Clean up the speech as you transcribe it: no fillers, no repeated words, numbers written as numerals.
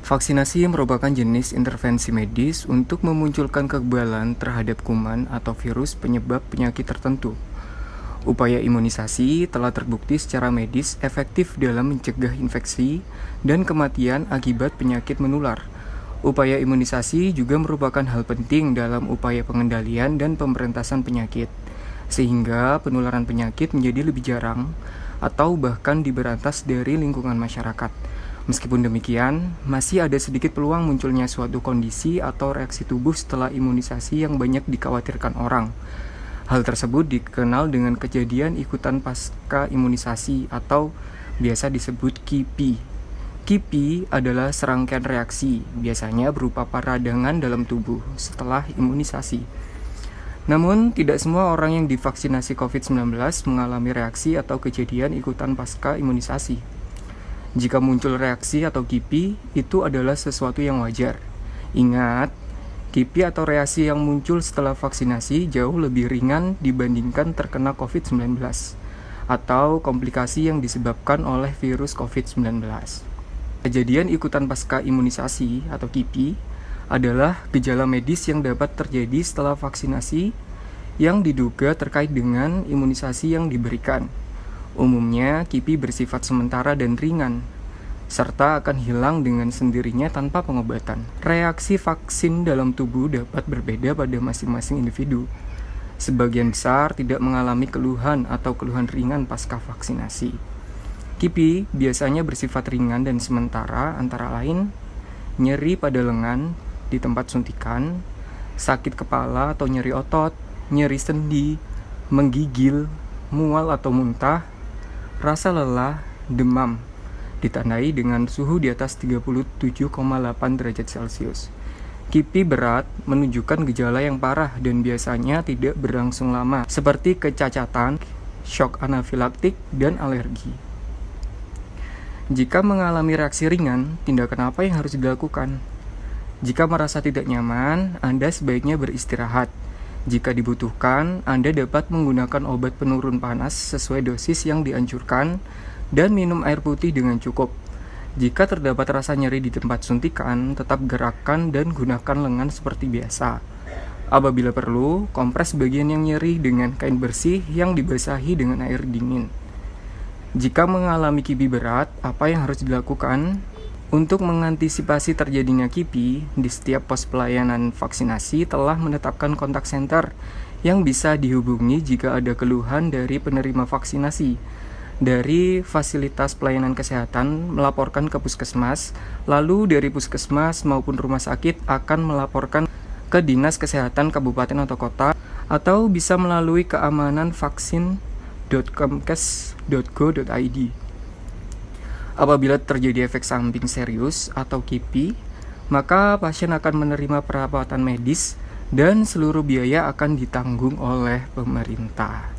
Vaksinasi merupakan jenis intervensi medis untuk memunculkan kekebalan terhadap kuman atau virus penyebab penyakit tertentu. Upaya imunisasi telah terbukti secara medis efektif dalam mencegah infeksi dan kematian akibat penyakit menular. Upaya imunisasi juga merupakan hal penting dalam upaya pengendalian dan pemberantasan penyakit, sehingga penularan penyakit menjadi lebih jarang atau bahkan diberantas dari lingkungan masyarakat. Meskipun demikian, masih ada sedikit peluang munculnya suatu kondisi atau reaksi tubuh setelah imunisasi yang banyak dikhawatirkan orang. Hal tersebut dikenal dengan kejadian ikutan pasca imunisasi atau biasa disebut KIPI. KIPI adalah serangkaian reaksi, biasanya berupa peradangan dalam tubuh setelah imunisasi. Namun, tidak semua orang yang divaksinasi COVID-19 mengalami reaksi atau kejadian ikutan pasca imunisasi. Jika muncul reaksi atau KIPI, itu adalah sesuatu yang wajar. Ingat, KIPI atau reaksi yang muncul setelah vaksinasi jauh lebih ringan dibandingkan terkena COVID-19 atau komplikasi yang disebabkan oleh virus COVID-19. Kejadian ikutan pasca imunisasi atau KIPI adalah gejala medis yang dapat terjadi setelah vaksinasi yang diduga terkait dengan imunisasi yang diberikan. Umumnya, KIPI bersifat sementara dan ringan, serta akan hilang dengan sendirinya tanpa pengobatan. Reaksi vaksin dalam tubuh dapat berbeda pada masing-masing individu. Sebagian besar tidak mengalami keluhan atau keluhan ringan pasca vaksinasi. KIPI biasanya bersifat ringan dan sementara, antara lain nyeri pada lengan di tempat suntikan, sakit kepala atau nyeri otot, nyeri sendi, menggigil, mual atau muntah, rasa lelah, demam, ditandai dengan suhu di atas 37,8 derajat Celcius. KIPI berat menunjukkan gejala yang parah dan biasanya tidak berlangsung lama, seperti kecacatan, shock anafilaktik, dan alergi. Jika mengalami reaksi ringan, tindakan apa yang harus dilakukan? Jika merasa tidak nyaman, Anda sebaiknya beristirahat. Jika dibutuhkan, Anda dapat menggunakan obat penurun panas sesuai dosis yang dianjurkan dan minum air putih dengan cukup. Jika terdapat rasa nyeri di tempat suntikan, tetap gerakkan dan gunakan lengan seperti biasa. Apabila perlu, kompres bagian yang nyeri dengan kain bersih yang dibasahi dengan air dingin. Jika mengalami KIPI berat, apa yang harus dilakukan? Untuk mengantisipasi terjadinya KIPI, di setiap pos pelayanan vaksinasi telah menetapkan kontak center yang bisa dihubungi jika ada keluhan dari penerima vaksinasi. Dari fasilitas pelayanan kesehatan melaporkan ke puskesmas, lalu dari puskesmas maupun rumah sakit akan melaporkan ke Dinas Kesehatan Kabupaten atau Kota, atau bisa melalui keamanan-vaksin.kemkes.go.id. Apabila terjadi efek samping serius atau KIPI, maka pasien akan menerima perawatan medis dan seluruh biaya akan ditanggung oleh pemerintah.